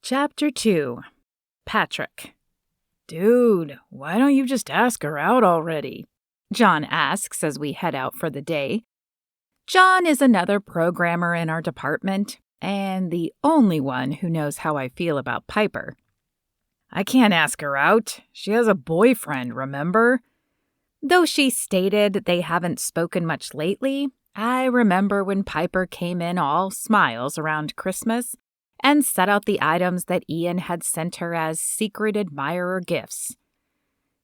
Chapter 2. Patrick. "Dude, why don't you just ask her out already?" John asks as we head out for the day. John is another programmer in our department, and the only one who knows how I feel about Piper. "I can't ask her out. She has a boyfriend, remember?" Though she stated they haven't spoken much lately, I remember when Piper came in all smiles around Christmas and set out the items that Ian had sent her as secret admirer gifts.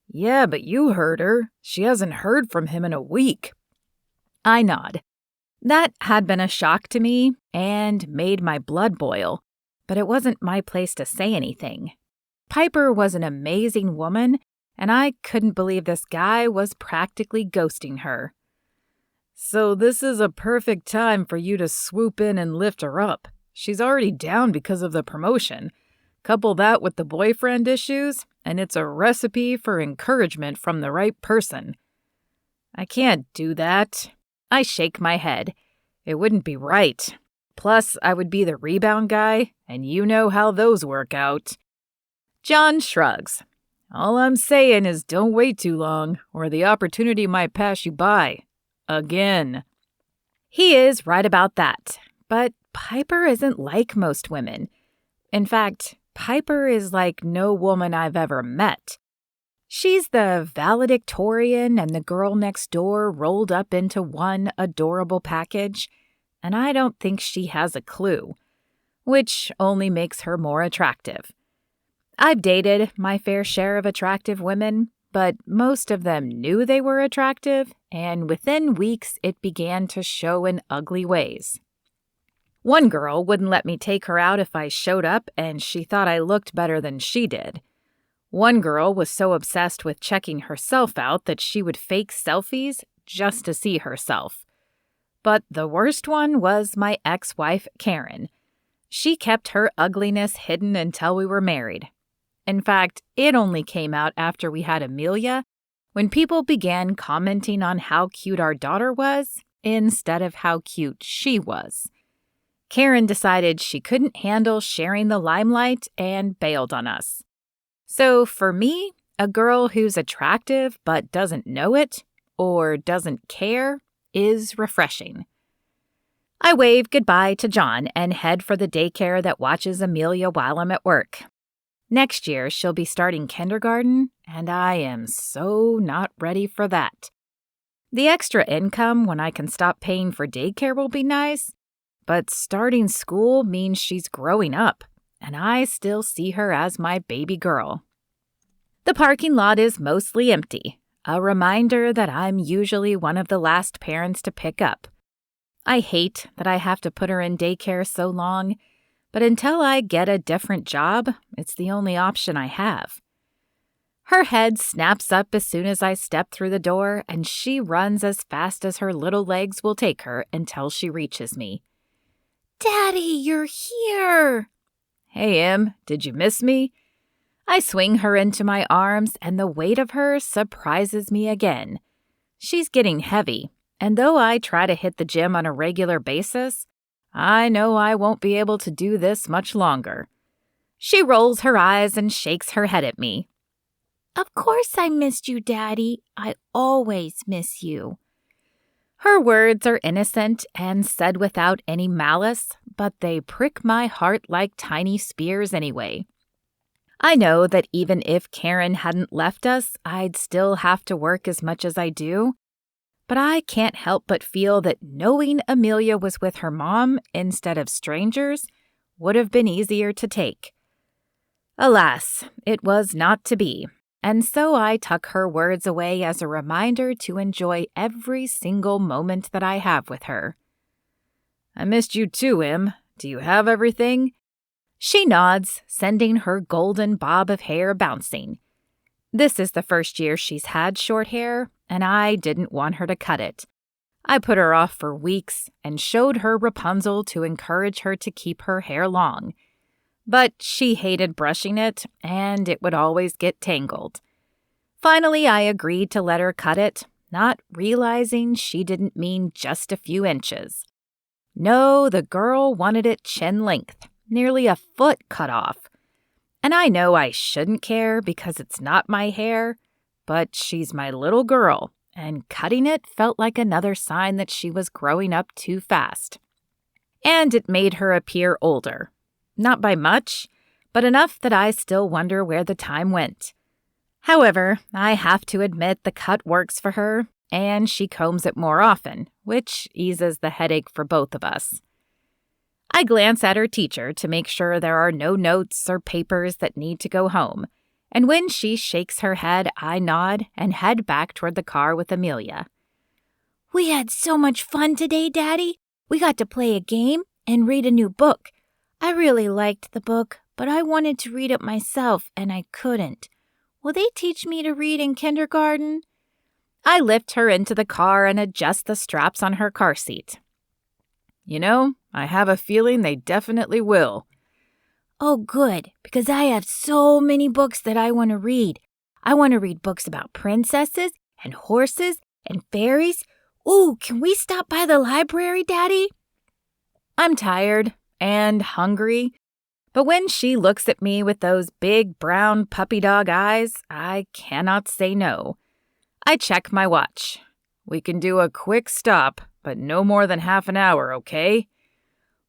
"Yeah, but you heard her. She hasn't heard from him in a week." I nod. That had been a shock to me and made my blood boil, but it wasn't my place to say anything. Piper was an amazing woman, and I couldn't believe this guy was practically ghosting her. "So this is a perfect time for you to swoop in and lift her up. She's already down because of the promotion. Couple that with the boyfriend issues, and it's a recipe for encouragement from the right person." "I can't do that." I shake my head. "It wouldn't be right. Plus, I would be the rebound guy, and you know how those work out." John shrugs. "All I'm saying is don't wait too long, or the opportunity might pass you by. Again." He is right about that, but Piper isn't like most women. In fact, Piper is like no woman I've ever met. She's the valedictorian and the girl next door rolled up into one adorable package, and I don't think she has a clue, which only makes her more attractive. I've dated my fair share of attractive women, but most of them knew they were attractive, and within weeks it began to show in ugly ways. One girl wouldn't let me take her out if I showed up, and she thought I looked better than she did. One girl was so obsessed with checking herself out that she would fake selfies just to see herself. But the worst one was my ex-wife, Karen. She kept her ugliness hidden until we were married. In fact, it only came out after we had Amelia, when people began commenting on how cute our daughter was instead of how cute she was. Karen decided she couldn't handle sharing the limelight and bailed on us. So for me, a girl who's attractive but doesn't know it or doesn't care is refreshing. I wave goodbye to John and head for the daycare that watches Amelia while I'm at work. Next year, she'll be starting kindergarten, and I am so not ready for that. The extra income when I can stop paying for daycare will be nice, but starting school means she's growing up, and I still see her as my baby girl. The parking lot is mostly empty, a reminder that I'm usually one of the last parents to pick up. I hate that I have to put her in daycare so long, but until I get a different job, it's the only option I have. Her head snaps up as soon as I step through the door, and she runs as fast as her little legs will take her until she reaches me. "Daddy, you're here!" "Hey, Em, did you miss me?" I swing her into my arms, and the weight of her surprises me again. She's getting heavy, and though I try to hit the gym on a regular basis, I know I won't be able to do this much longer. She rolls her eyes and shakes her head at me. "Of course I missed you, Daddy. I always miss you." Her words are innocent and said without any malice, but they prick my heart like tiny spears anyway. I know that even if Karen hadn't left us, I'd still have to work as much as I do, but I can't help but feel that knowing Amelia was with her mom instead of strangers would have been easier to take. Alas, it was not to be. And so I tuck her words away as a reminder to enjoy every single moment that I have with her. "I missed you too, Em. Do you have everything?" She nods, sending her golden bob of hair bouncing. This is the first year she's had short hair, and I didn't want her to cut it. I put her off for weeks and showed her Rapunzel to encourage her to keep her hair long. But she hated brushing it, and it would always get tangled. Finally, I agreed to let her cut it, not realizing she didn't mean just a few inches. No, the girl wanted it chin length, nearly a foot cut off. And I know I shouldn't care because it's not my hair, but she's my little girl, and cutting it felt like another sign that she was growing up too fast. And it made her appear older. Not by much, but enough that I still wonder where the time went. However, I have to admit the cut works for her, and she combs it more often, which eases the headache for both of us. I glance at her teacher to make sure there are no notes or papers that need to go home, and when she shakes her head, I nod and head back toward the car with Amelia. We had so much fun today, Daddy. We got to play a game and read a new book. I really liked the book, but I wanted to read it myself, and I couldn't. Will they teach me to read in kindergarten? I lift her into the car and adjust the straps on her car seat. You know, I have a feeling they definitely will. Oh, good, because I have so many books that I want to read. I want to read books about princesses and horses and fairies. Ooh, can we stop by the library, Daddy? I'm tired and hungry, but when she looks at me with those big brown puppy dog eyes, I cannot say no. I check my watch. We can do a quick stop, but no more than half an hour, okay?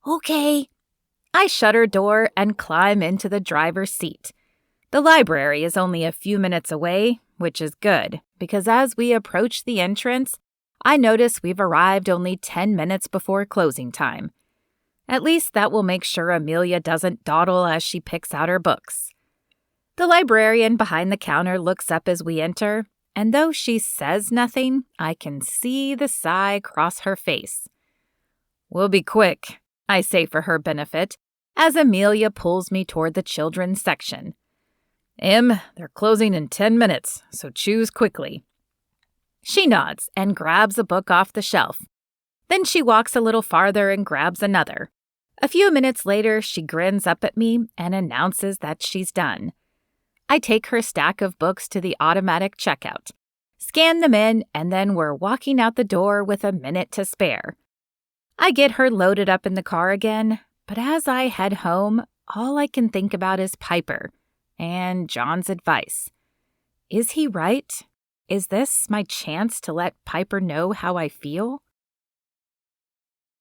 Okay. I shut her door and climb into the driver's seat. The library is only a few minutes away, which is good, because as we approach the entrance, I notice we've arrived only 10 minutes before closing time. At least that will make sure Amelia doesn't dawdle as she picks out her books. The librarian behind the counter looks up as we enter, and though she says nothing, I can see the sigh cross her face. We'll be quick, I say for her benefit, as Amelia pulls me toward the children's section. They're closing in 10 minutes, so choose quickly. She nods and grabs a book off the shelf. Then she walks a little farther and grabs another. A few minutes later, she grins up at me and announces that she's done. I take her stack of books to the automatic checkout, scan them in, and then we're walking out the door with a minute to spare. I get her loaded up in the car again, but as I head home, all I can think about is Piper and John's advice. Is he right? Is this my chance to let Piper know how I feel?